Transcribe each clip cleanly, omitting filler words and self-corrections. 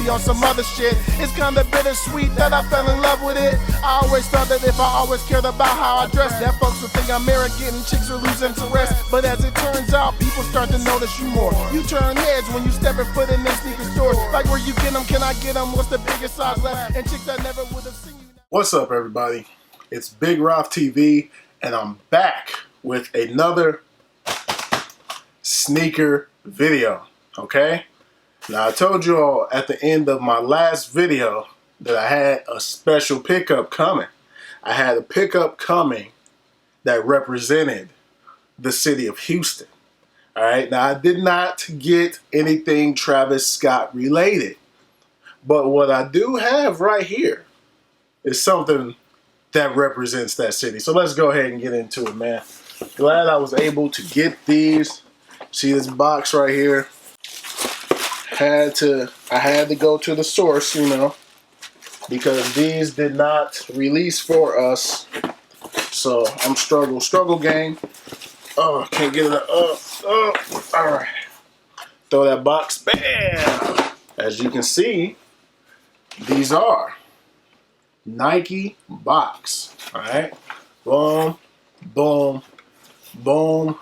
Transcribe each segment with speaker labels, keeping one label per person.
Speaker 1: be on some other shit. It's kinda bittersweet that I fell in love with it. I always thought that if I always cared about how I dress, that folks would think I'm arrogant and chicks would lose interest. But as it turns out, people start to notice you more. You turn heads when you step a foot in them sneaker stores. Like, where you get them, can I get them? What's the biggest size left? And chicks that never would have seen you.
Speaker 2: What's up, everybody? It's Big Roth TV, and I'm back with another sneaker video, okay? Now, I told you all at the end of my last video that I had a special pickup coming. I had a pickup coming that represented the city of Houston. All right, now I did not get anything Travis Scott related, but what I do have right here is something that represents that city. So let's go ahead and get into it, man. Glad I was able to get these. See this box right here? I had to go to the source, you know, because these did not release for us. So I'm struggle gang. Oh, can't get it up. Oh, all right. Throw that box. Bam! As you can see, these are Nike box. All right. Boom, boom, boom,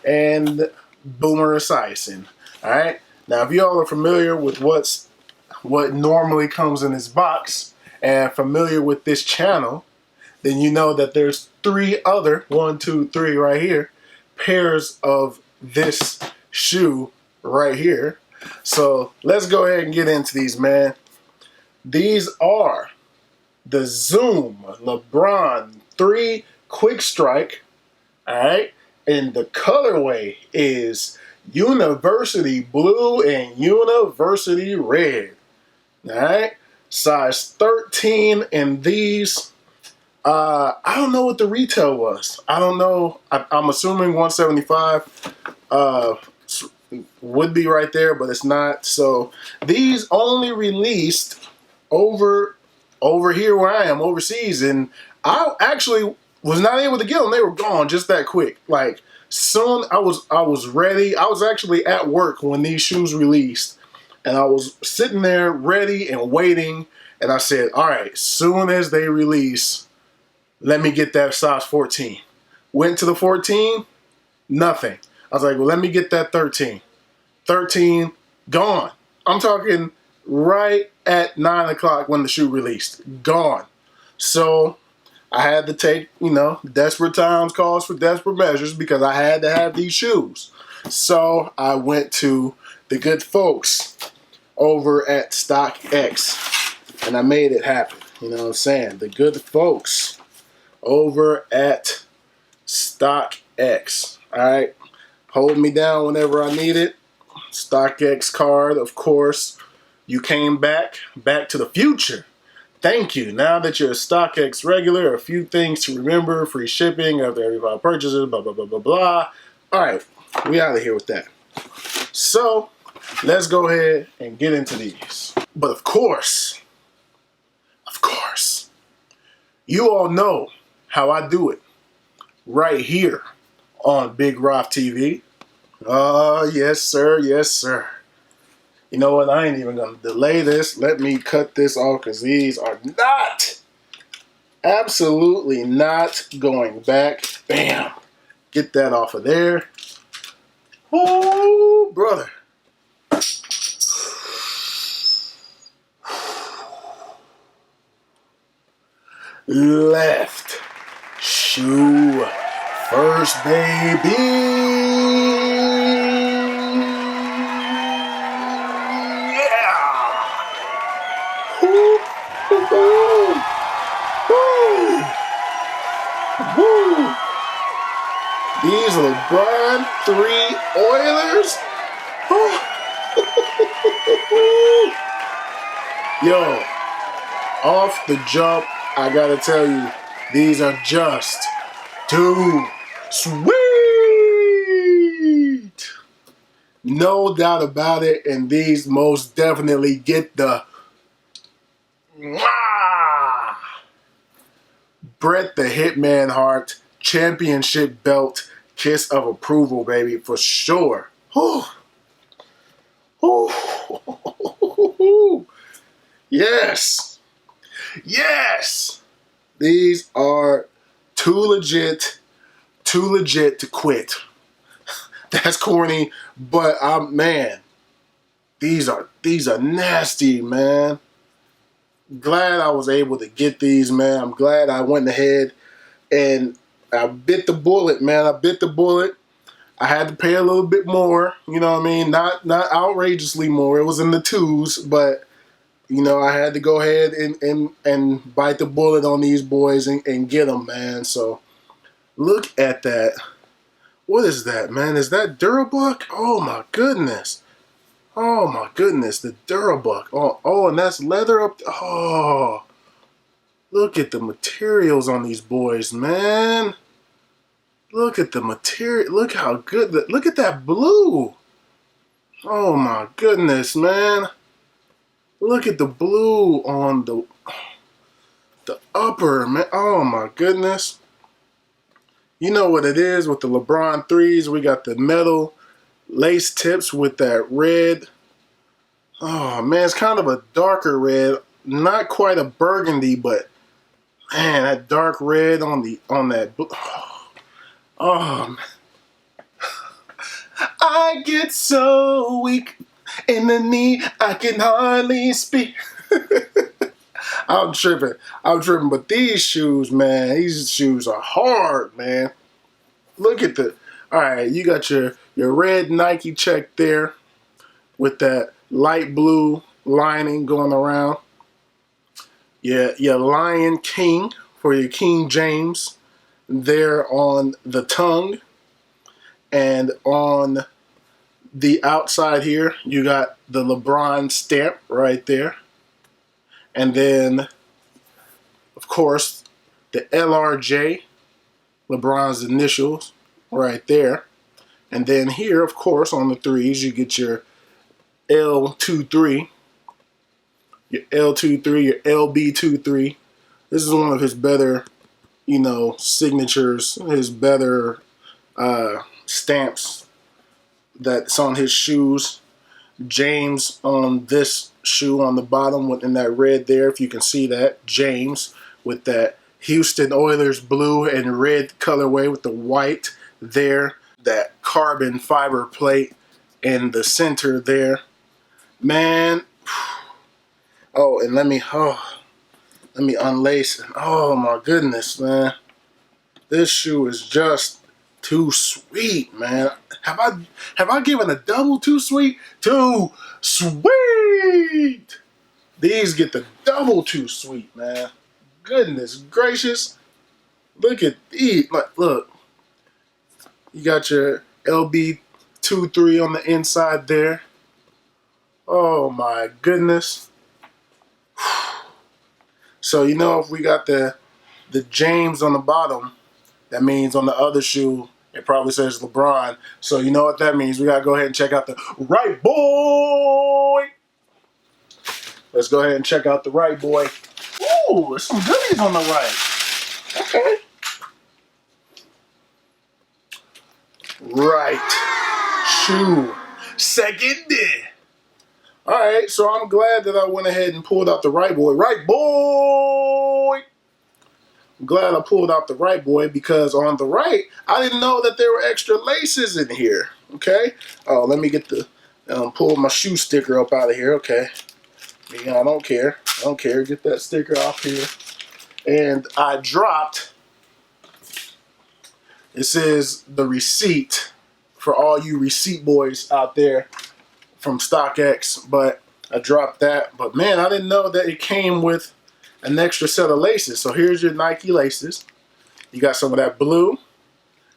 Speaker 2: and boomer esiason. All right. Now, if y'all are familiar with what normally comes in this box and familiar with this channel, then you know that there's three other, 1, 2, 3 right here, pairs of this shoe right here. So let's go ahead and get into these, man. These are the Zoom Lebron 3 Quick Strike, all right? And the colorway is University Blue and University Red, all right? Size 13 in these. I don't know what the retail was. I don't know. I'm assuming 175 would be right there, but it's not. So these only released over here where I am, overseas, and I actually was not able to get them. They were gone just that quick. Like, soon I was ready. I was actually at work when these shoes released, and I was sitting there ready and waiting, and I said, all right, soon as they release, let me get that size 14. Went to the 14, nothing. I was like, well, let me get that 13. 13, gone. I'm talking right at 9 o'clock when the shoe released. Gone. So I had to take, you know, desperate times calls for desperate measures because I had to have these shoes. So I went to the good folks over at StockX, and I made it happen. You know what I'm saying? The good folks over at StockX. All right, hold me down whenever I need it. StockX card, of course. You came back to the future. Thank you. Now that you're a StockX regular, a few things to remember: free shipping after every 5 purchases. Blah blah blah blah blah. All right, we out of here with that. So let's go ahead and get into these. But of course, you all know how I do it right here on Big Roth TV. Oh, yes, sir. Yes, sir. You know what? I ain't even going to delay this. Let me cut this off because these are not, absolutely not going back. Bam. Get that off of there. Oh, brother. Left shoe first, baby. Yeah. Woo. Woo. Woo. Woo. These LeBron 3 Oilers. Yo, off the jump, I gotta tell you, these are just too sweet. No doubt about it, and these most definitely get the Bret the Hitman Hart championship belt kiss of approval, baby, for sure. Whew. Whew. Yes. Yes. These are too legit to quit. That's corny, but man, these are nasty, man. Glad I was able to get these, man. I'm glad I went ahead and I bit the bullet, man. I bit the bullet. I had to pay a little bit more, you know what I mean? Not outrageously more. It was in the twos, but you know, I had to go ahead and bite the bullet on these boys and get them, man. So look at that. What is that, man? Is that Durabuck? Oh my goodness. Oh my goodness, the Durabuck. Oh, and that's leather up. Oh, look at the materials on these boys, man. Look at the material. Look how good. Look at that blue. Oh my goodness, man. Look at the blue on the upper, man. Oh my goodness. You know what it is with the Lebron 3s. We got the metal lace tips with that red. Oh man, it's kind of a darker red. Not quite a burgundy, but man, that dark red on that blue. Oh man. I get so weak in the knee, I can hardly speak. I'm tripping, but these shoes, man, these shoes are hard, man. Look at all right, you got your red Nike check there with that light blue lining going around. Yeah, your Lion King for your King James there on the tongue. And on the outside here, you got the LeBron stamp right there. And then, of course, the LRJ, LeBron's initials, right there. And then here, of course, on the threes, you get your L23, your L23, your LB23. This is one of his better, you know, signatures, his better stamps that's on his shoes. James on this shoe on the bottom in that red there, if you can see that. James with that Houston Oilers blue and red colorway with the white there. That carbon fiber plate in the center there. Man. Oh, and let me unlace it. Oh my goodness, man. This shoe is just too sweet, man. Have I given a double too sweet? Too sweet. These get the double too sweet, man. Goodness gracious. Look at these. Look. You got your LB23 on the inside there. Oh my goodness. So you know, if we got the James on the bottom, that means on the other shoe, it probably says LeBron. So you know what that means. We got to go ahead and check out the right boy. Let's go ahead and check out the right boy. Ooh, there's some goodies on the right. Okay. Right shoe. Second. All right, so I'm glad that I went ahead and pulled out the right boy. Right boy. I'm glad I pulled out the right boy because on the right, I didn't know that there were extra laces in here. Okay. Oh, let me get pull my shoe sticker up out of here. Okay. Yeah, I don't care. Get that sticker off here. And I dropped. It says the receipt for all you receipt boys out there from StockX, but I dropped that. But man, I didn't know that it came with an extra set of laces. So here's your Nike laces. You got some of that blue,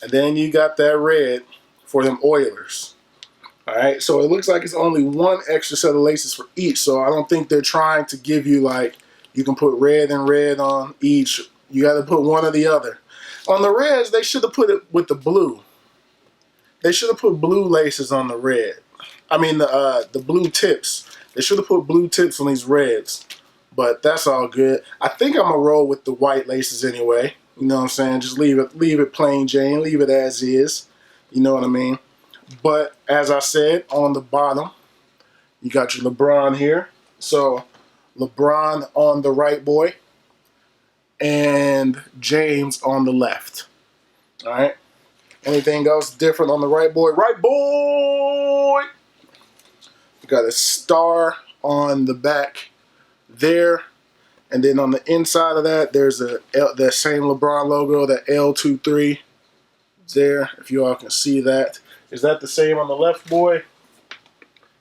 Speaker 2: and then you got that red for them Oilers. All right, so it looks like it's only one extra set of laces for each. So I don't think they're trying to give you like you can put red and red on each. You got to put one or the other. On the reds, they should have put it with the blue. They should have put blue laces on the red. I mean the blue tips. They should have put blue tips on these reds. But that's all good. I think I'm gonna roll with the white laces anyway. You know what I'm saying? Just leave it plain Jane. Leave it as is. You know what I mean? But as I said, on the bottom, you got your LeBron here. So LeBron on the right, boy, and James on the left. All right. Anything else different on the right, boy? Right, boy. You got a star on the back there, and then on the inside of that, there's that same LeBron logo, that L23 there. If you all can see that, is that the same on the left, boy?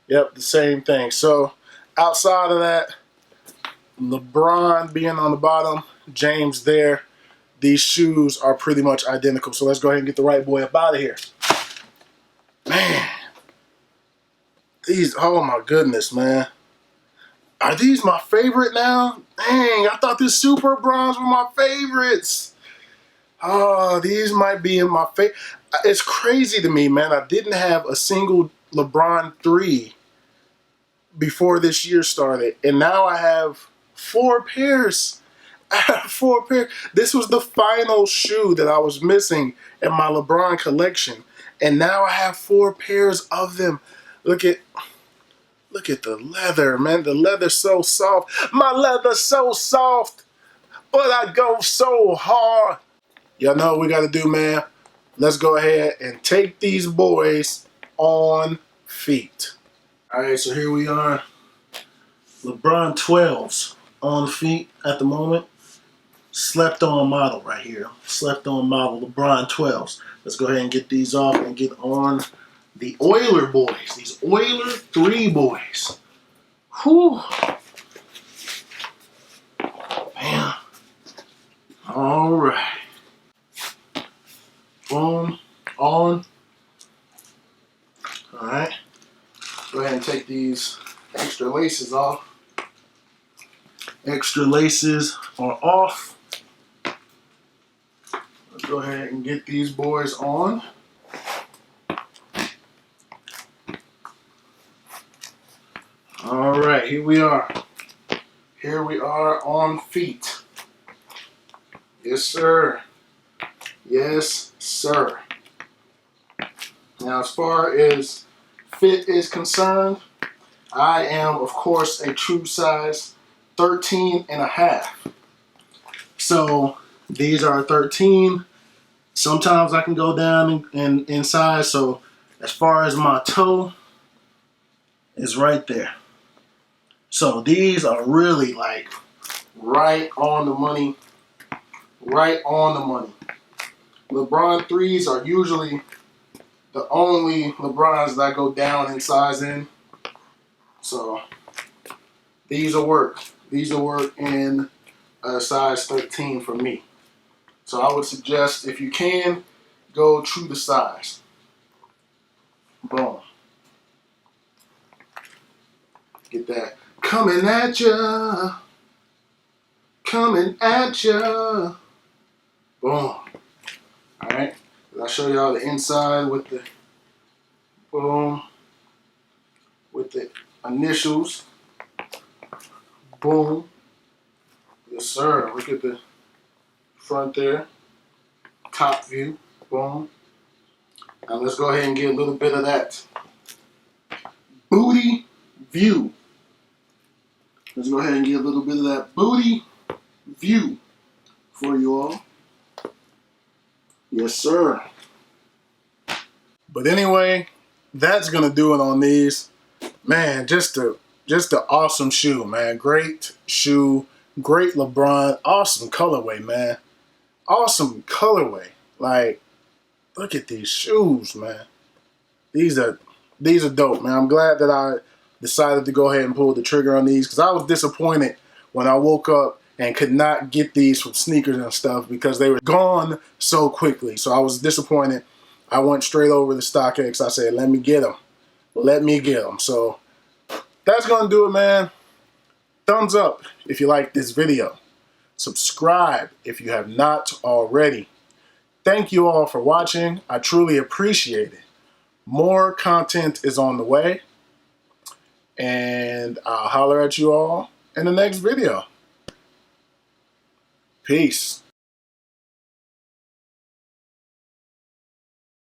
Speaker 2: Yep, the same thing. So outside of that, LeBron being on the bottom, James there. These shoes are pretty much identical. So let's go ahead and get the right boy up out of here. Man, these, oh my goodness, man. Are these my favorite now? Dang, I thought the Super Bronze were my favorites. Oh, these might be in my favorite. It's crazy to me, man. I didn't have a single LeBron 3 before this year started. And now I have 4 pairs. I have 4 pairs. This was the final shoe that I was missing in my LeBron collection. And now I have 4 pairs of them. Look at the leather, man. The leather's so soft. My leather's so soft, but I go so hard. Y'all know what we got to do, man. Let's go ahead and take these boys on feet. All right, so here we are. LeBron 12s on feet at the moment. Slept on model right here. Slept on model LeBron 12s. Let's go ahead and get these off and get on the Oiler boys. These Oiler 3 boys. Whew. Man. All right. Boom. On. All right. Go ahead and take these extra laces off. Extra laces are off. Let's go ahead and get these boys on. All right, here we are. Here we are on feet. Yes, sir. Yes, sir. Now, as far as fit is concerned, I am, of course, a true size 13 and a half. So these are 13. Sometimes I can go down in size. So as far as my toe is right there. So these are really like right on the money. Right on the money. LeBron 3s are usually the only LeBrons that I go down in size in. So these will work. These will work in a size 13 for me. So I would suggest, if you can, go true to size. Boom. Get that. Coming at ya. Coming at ya. Boom. Alright. I'll show y'all the inside with the boom. With the initials. Boom. Yes, sir. Look at the front there. Top view. Boom. Now let's go ahead and get a little bit of that booty view. Let's go ahead and get a little bit of that booty view for you all. Yes, sir. But anyway, that's gonna do it on these. Man, just an awesome shoe, man. Great shoe, great LeBron, awesome colorway, man. Awesome colorway. Like, look at these shoes, man. These are dope, man. I'm glad that I decided to go ahead and pull the trigger on these, because I was disappointed when I woke up and could not get these from sneakers and stuff because they were gone so quickly. So I was disappointed. I went straight over to StockX. I said, let me get them. Let me get them. So that's going to do it, man. Thumbs up if you like this video. Subscribe if you have not already. Thank you all for watching. I truly appreciate it. More content is on the way. And I'll holler at you all in the next video. Peace.